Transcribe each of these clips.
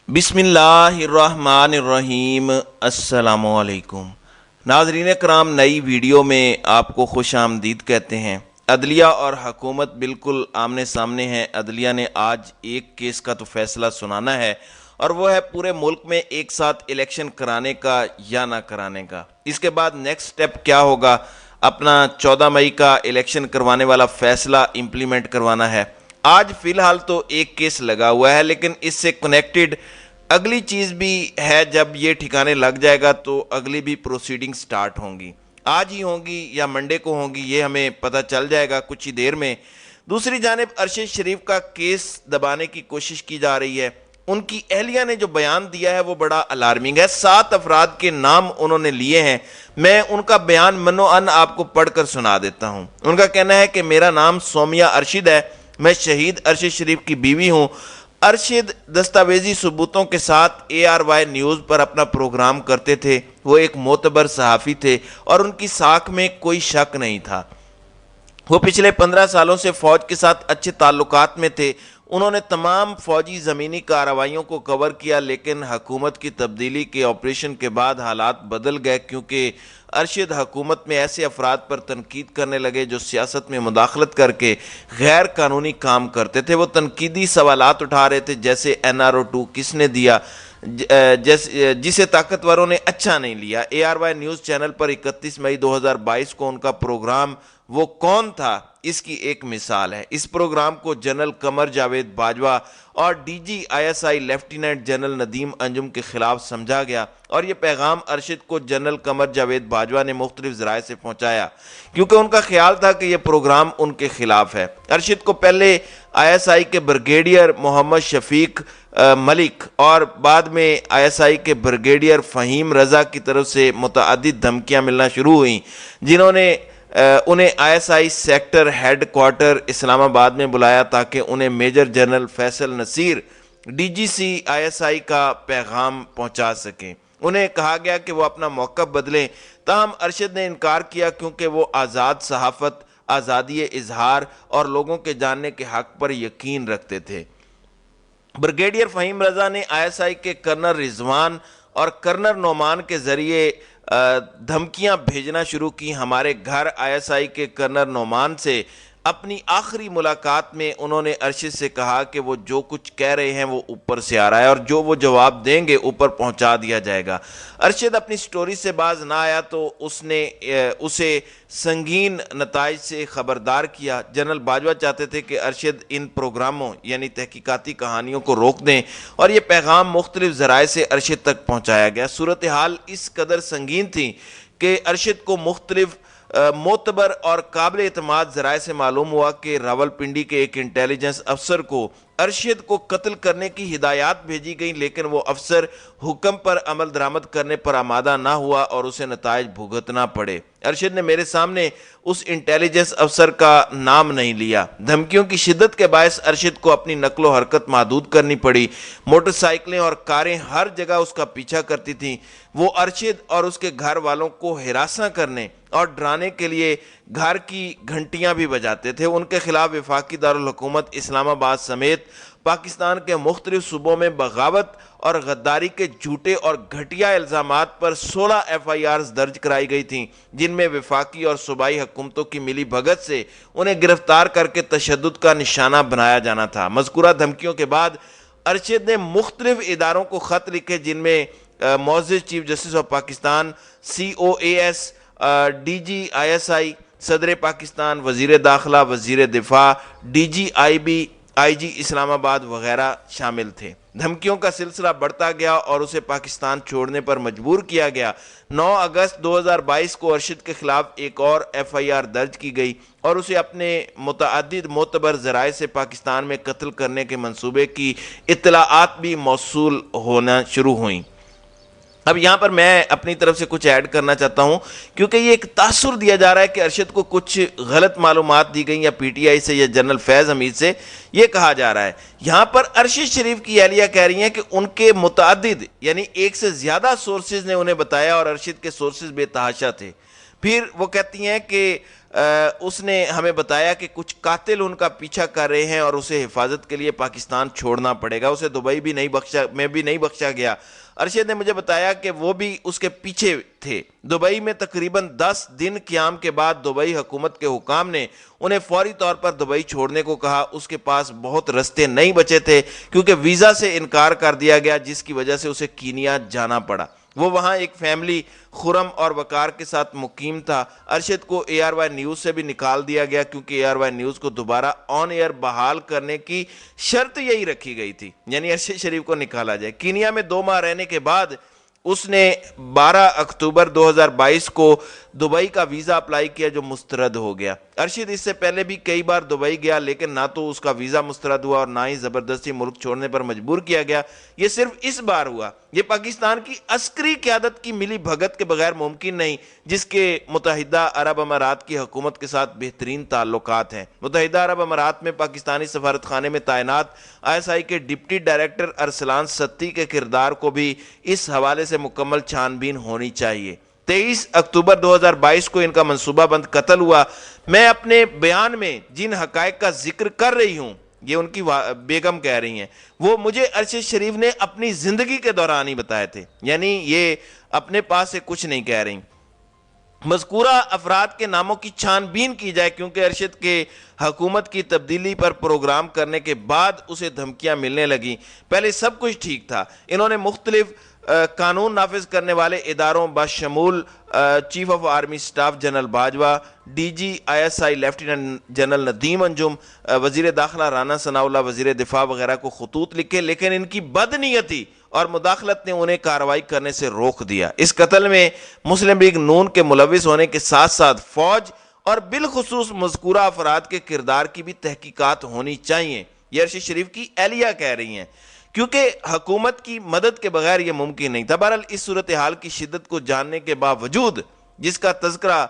بسم اللہ الرحمن الرحیم۔ السلام علیکم ناظرین کرام، نئی ویڈیو میں آپ کو خوش آمدید کہتے ہیں۔ عدلیہ اور حکومت بالکل آمنے سامنے ہیں۔ عدلیہ نے آج ایک کیس کا تو فیصلہ سنانا ہے، اور وہ ہے پورے ملک میں ایک ساتھ الیکشن کرانے کا یا نہ کرانے کا۔ اس کے بعد نیکسٹ سٹیپ کیا ہوگا؟ اپنا 14 مئی کا الیکشن کروانے والا فیصلہ امپلیمنٹ کروانا ہے۔ آج فی الحال تو ایک کیس لگا ہوا ہے، لیکن اس سے کنیکٹڈ اگلی چیز بھی ہے۔ جب یہ ٹھکانے لگ جائے گا تو اگلی بھی پروسیڈنگ سٹارٹ ہوں گی، آج ہی ہوں گی یا منڈے کو ہوں گی، یہ ہمیں پتہ چل جائے گا کچھ ہی دیر میں۔ دوسری جانب ارشد شریف کا کیس دبانے کی کوشش کی جا رہی ہے۔ ان کی اہلیہ نے جو بیان دیا ہے وہ بڑا الارمنگ ہے۔ 7 افراد کے نام انہوں نے لیے ہیں۔ میں ان کا بیان منو ان آپ کو پڑھ کر سنا دیتا ہوں۔ ان کا کہنا ہے کہ میرا نام سومیہ ارشد ہے، میں شہید ارشد شریف کی بیوی ہوں۔ ارشد دستاویزی ثبوتوں کے ساتھ ARY نیوز پر اپنا پروگرام کرتے تھے۔ وہ ایک معتبر صحافی تھے اور ان کی ساکھ میں کوئی شک نہیں تھا۔ وہ پچھلے 15 سالوں سے فوج کے ساتھ اچھے تعلقات میں تھے۔ انہوں نے تمام فوجی زمینی کارروائیوں کو کور کیا، لیکن حکومت کی تبدیلی کے آپریشن کے بعد حالات بدل گئے، کیونکہ ارشد حکومت میں ایسے افراد پر تنقید کرنے لگے جو سیاست میں مداخلت کر کے غیر قانونی کام کرتے تھے۔ وہ تنقیدی سوالات اٹھا رہے تھے، جیسے NRO2 کس نے دیا، جسے طاقتوروں نے اچھا نہیں لیا۔ ARY نیوز چینل پر 31 مئی 2022 کو ان کا پروگرام وہ کون تھا اس کی ایک مثال ہے۔ اس پروگرام کو جنرل قمر جاوید باجوہ اور DG ISI lieutenant general Nadeem Anjum کے خلاف سمجھا گیا، اور یہ پیغام ارشد کو جنرل قمر جاوید باجوہ نے مختلف ذرائع سے پہنچایا، کیونکہ ان کا خیال تھا کہ یہ پروگرام ان کے خلاف ہے۔ ارشد کو پہلے ISI کے بریگیڈیئر محمد شفیق ملک اور بعد میں ISI کے بریگیڈیئر فہیم رضا کی طرف سے متعدد دھمکیاں ملنا شروع ہوئیں، جنہوں نے انہیں ISI sector headquarter Islamabad میں بلایا تاکہ انہیں major general Faisal Naseer DGC ISI کا پیغام پہنچا سکیں۔ انہیں کہا گیا کہ وہ اپنا موقف بدلیں، تاہم ارشد نے انکار کیا، کیونکہ وہ آزاد صحافت، آزادی اظہار اور لوگوں کے جاننے کے حق پر یقین رکھتے تھے۔ بریگیڈیئر فہیم رضا نے ISI کے کرنل رضوان اور کرنل نعمان کے ذریعے دھمکیاں بھیجنا شروع کی۔ ہمارے گھر ISI کے کرنل نعمان سے اپنی آخری ملاقات میں انہوں نے ارشد سے کہا کہ وہ جو کچھ کہہ رہے ہیں وہ اوپر سے آ رہا ہے، اور جو وہ جواب دیں گے اوپر پہنچا دیا جائے گا۔ ارشد اپنی سٹوری سے باز نہ آیا تو اس نے اسے سنگین نتائج سے خبردار کیا۔ جنرل باجوہ چاہتے تھے کہ ارشد ان پروگراموں یعنی تحقیقاتی کہانیوں کو روک دیں، اور یہ پیغام مختلف ذرائع سے ارشد تک پہنچایا گیا۔ صورتحال اس قدر سنگین تھی کہ ارشد کو مختلف معتبر اور قابل اعتماد ذرائع سے معلوم ہوا کہ راولپنڈی کے ایک انٹیلیجنس افسر کو ارشد کو قتل کرنے کی ہدایات بھیجی گئیں، لیکن وہ افسر حکم پر عمل درآمد کرنے پر آمادہ نہ ہوا اور اسے نتائج بھگتنا پڑے۔ ارشد نے میرے سامنے اس انٹیلیجنس افسر کا نام نہیں لیا۔ دھمکیوں کی شدت کے باعث ارشد کو اپنی نقل و حرکت محدود کرنی پڑی۔ موٹر سائیکلیں اور کاریں ہر جگہ اس کا پیچھا کرتی تھیں۔ وہ ارشد اور اس کے گھر والوں کو ہراساں کرنے اور ڈرانے کے لیے گھر کی گھنٹیاں بھی بجاتے تھے۔ ان کے خلاف وفاقی دارالحکومت اسلام آباد سمیت پاکستان کے مختلف صوبوں میں بغاوت اور غداری کے جھوٹے اور گھٹیا الزامات پر 16 FIRs درج کرائی گئی تھیں، جن میں وفاقی اور صوبائی حکومتوں کی ملی بھگت سے انہیں گرفتار کر کے تشدد کا نشانہ بنایا جانا تھا۔ مذکورہ دھمکیوں کے بعد ارشد نے مختلف اداروں کو خط لکھے، جن میں معزز chief justice of Pakistan, COAS، DG ISI، صدر پاکستان، وزیر داخلہ، وزیر دفاع، DG IB، IG اسلام آباد وغیرہ شامل تھے۔ دھمکیوں کا سلسلہ بڑھتا گیا اور اسے پاکستان چھوڑنے پر مجبور کیا گیا۔ 9 اگست 2022 کو ارشد کے خلاف ایک اور FIR درج کی گئی اور اسے اپنے متعدد معتبر ذرائع سے پاکستان میں قتل کرنے کے منصوبے کی اطلاعات بھی موصول ہونا شروع ہوئیں۔ اب یہاں پر میں اپنی طرف سے کچھ ایڈ کرنا چاہتا ہوں، کیونکہ یہ ایک تاثر دیا جا رہا ہے کہ ارشد کو کچھ غلط معلومات دی گئیں، یا PTI سے یا جنرل فیض حمید سے یہ کہا جا رہا ہے۔ یہاں پر ارشد شریف کی اہلیہ کہہ رہی ہیں کہ ان کے متعدد یعنی ایک سے زیادہ سورسز نے انہیں بتایا، اور ارشد کے سورسز بے تحاشا تھے۔ پھر وہ کہتی ہیں کہ اس نے ہمیں بتایا کہ کچھ قاتل ان کا پیچھا کر رہے ہیں اور اسے حفاظت کے لیے پاکستان چھوڑنا پڑے گا، اسے دبئی بھی نہیں بخشا گیا۔ ارشد نے مجھے بتایا کہ وہ بھی اس کے پیچھے تھے۔ دبئی میں تقریباً 10 دن قیام کے بعد دبئی حکومت کے حکام نے انہیں فوری طور پر دبئی چھوڑنے کو کہا۔ اس کے پاس بہت رستے نہیں بچے تھے کیونکہ ویزا سے انکار کر دیا گیا، جس کی وجہ سے اسے کینیا جانا پڑا۔ وہ وہاں ایک فیملی خرم اور وقار کے ساتھ مقیم تھا۔ ارشد کو اے آر وائی نیوز سے بھی نکال دیا گیا کیونکہ اے آر وائی نیوز کو دوبارہ آن ایئر بحال کرنے کی شرط یہی رکھی گئی تھی، یعنی ارشد شریف کو نکالا جائے۔ کینیا میں 2 ماہ رہنے کے بعد اس نے 12 اکتوبر 2022 کو دبئی کا ویزا اپلائی کیا جو مسترد ہو گیا۔ ارشد اس سے پہلے بھی کئی بار دبئی گیا لیکن نہ تو اس کا ویزا مسترد ہوا اور نہ ہی زبردستی ملک چھوڑنے پر مجبور کیا گیا۔ یہ صرف اس بار ہوا۔ یہ پاکستان کی عسکری قیادت کی ملی بھگت کے بغیر ممکن نہیں، جس کے متحدہ عرب امارات کی حکومت کے ساتھ بہترین تعلقات ہیں۔ متحدہ عرب امارات میں پاکستانی سفارت خانے میں تعینات آئی ایس آئی کے ڈپٹی ڈائریکٹر ارسلان ستی کے کردار کو بھی اس حوالے سے مکمل چھان بین ہونی چاہیے۔ 23 اکتوبر 2022 کو ان کا منصوبہ بند قتل ہوا۔ میں اپنے بیان میں جن حقائق کا ذکر کر رہی ہوں، یہ ان کی بیگم کہہ رہی ہیں، وہ مجھے ارشد شریف نے اپنی زندگی کے دوران ہی بتائے تھے، یعنی یہ اپنے پاس سے کچھ نہیں کہہ رہی۔ مذکورہ افراد کے ناموں کی چھان بین کی جائے کیونکہ ارشد کے حکومت کی تبدیلی پر پروگرام کرنے کے بعد اسے دھمکیاں ملنے لگیں۔ پہلے سب کچھ ٹھیک تھا۔ انہوں نے مختلف قانون نافذ کرنے والے اداروں بشمول chief of army staff general Bajwa, D G I S I lieutenant general Nadeem Anjum, وزیر داخلہ رانا ثناء اللہ، وزیر دفاع وغیرہ کو خطوط لکھے، لیکن ان کی بدنیتی اور مداخلت نے انہیں کارروائی کرنے سے روک دیا۔ اس قتل میں مسلم لیگ نون کے ملوث ہونے کے ساتھ ساتھ فوج اور بالخصوص مذکورہ افراد کے کردار کی بھی تحقیقات ہونی چاہیے، یہ ارشد شریف کی اہلیہ کہہ رہی ہیں، کیونکہ حکومت کی مدد کے بغیر یہ ممکن نہیں تھا۔ بہرحال اس صورتحال کی شدت کو جاننے کے باوجود، جس کا تذکرہ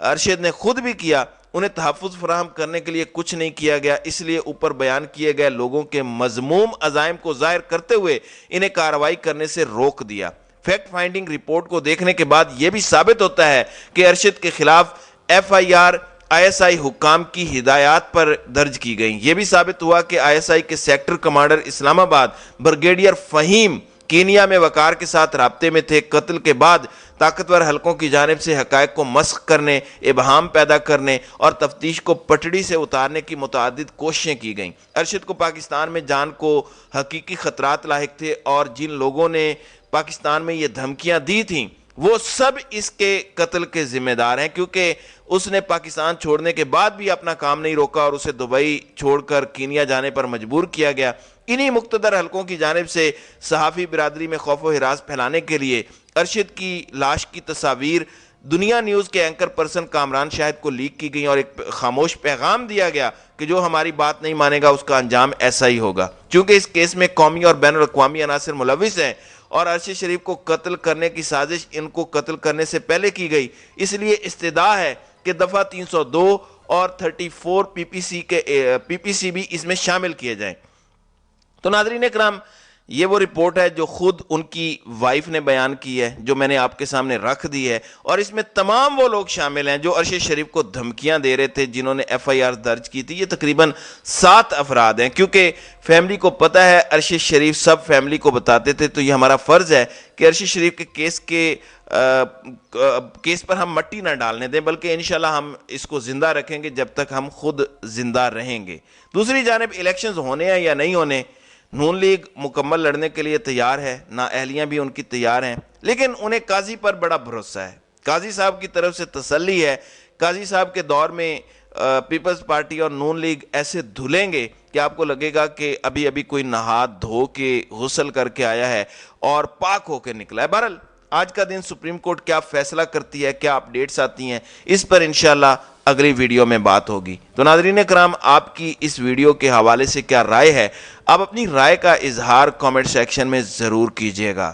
ارشد نے خود بھی کیا، انہیں تحفظ فراہم کرنے کے لیے کچھ نہیں کیا گیا، اس لیے اوپر بیان کیے گئے لوگوں کے مذموم عزائم کو ظاہر کرتے ہوئے انہیں کارروائی کرنے سے روک دیا۔ فیکٹ فائنڈنگ رپورٹ کو دیکھنے کے بعد یہ بھی ثابت ہوتا ہے کہ ارشد کے خلاف F I R I S I حکام کی ہدایات پر درج کی گئیں۔ یہ بھی ثابت ہوا کہ آئی ایس آئی کے سیکٹر کمانڈر اسلام آباد بریگیڈیئر فہیم کینیا میں وقار کے ساتھ رابطے میں تھے۔ قتل کے بعد طاقتور حلقوں کی جانب سے حقائق کو مسخ کرنے، ابہام پیدا کرنے اور تفتیش کو پٹڑی سے اتارنے کی متعدد کوششیں کی گئیں۔ ارشد کو پاکستان میں جان کو حقیقی خطرات لاحق تھے اور جن لوگوں نے پاکستان میں یہ دھمکیاں دی تھیں وہ سب اس کے قتل کے ذمہ دار ہیں، کیونکہ اس نے پاکستان چھوڑنے کے بعد بھی اپنا کام نہیں روکا اور اسے دبئی چھوڑ کر کینیا جانے پر مجبور کیا گیا۔ انہی مقتدر حلقوں کی جانب سے صحافی برادری میں خوف و ہراس پھیلانے کے لیے ارشد کی لاش کی تصاویر دنیا نیوز کے اینکر پرسن کامران شاہد کو لیک کی گئیں اور ایک خاموش پیغام دیا گیا کہ جو ہماری بات نہیں مانے گا اس کا انجام ایسا ہی ہوگا۔ چونکہ اس کیس میں قومی اور بین الاقوامی عناصر ملوث ہیں اور ارشد شریف کو قتل کرنے کی سازش ان کو قتل کرنے سے پہلے کی گئی، اس لیے استدعا ہے کہ دفعہ 302 اور 34 پی پی سی بھی اس میں شامل کیے جائیں۔ تو ناظرین اکرام، یہ وہ رپورٹ ہے جو خود ان کی وائف نے بیان کی ہے، جو میں نے آپ کے سامنے رکھ دی ہے، اور اس میں تمام وہ لوگ شامل ہیں جو ارشد شریف کو دھمکیاں دے رہے تھے، جنہوں نے ایف آئی آر درج کی تھی۔ یہ تقریباً 7 افراد ہیں۔ کیونکہ فیملی کو پتہ ہے ارشد شریف سب فیملی کو بتاتے تھے، تو یہ ہمارا فرض ہے کہ ارشد شریف کے کیس پر ہم مٹی نہ ڈالنے دیں، بلکہ انشاءاللہ ہم اس کو زندہ رکھیں گے جب تک ہم خود زندہ رہیں گے۔ دوسری جانب الیکشنز ہونے ہیں یا نہیں ہونے، نون لیگ مکمل لڑنے کے لیے تیار ہے، نااہلیاں بھی ان کی تیار ہیں، لیکن انہیں قاضی پر بڑا بھروسہ ہے۔ قاضی صاحب کی طرف سے تسلی ہے۔ قاضی صاحب کے دور میں پیپلز پارٹی اور نون لیگ ایسے دھلیں گے کہ آپ کو لگے گا کہ ابھی کوئی نہاد دھو کے غسل کر کے آیا ہے اور پاک ہو کے نکلا ہے۔ بہرحال آج کا دن سپریم کورٹ کیا فیصلہ کرتی ہے، کیا اپڈیٹس آتی ہیں، اس پر انشاءاللہ اگلی ویڈیو میں بات ہوگی۔ تو ناظرین کرام، آپ کی اس ویڈیو کے حوالے سے کیا رائے ہے؟ آپ اپنی رائے کا اظہار کامنٹ سیکشن میں ضرور کیجیے گا۔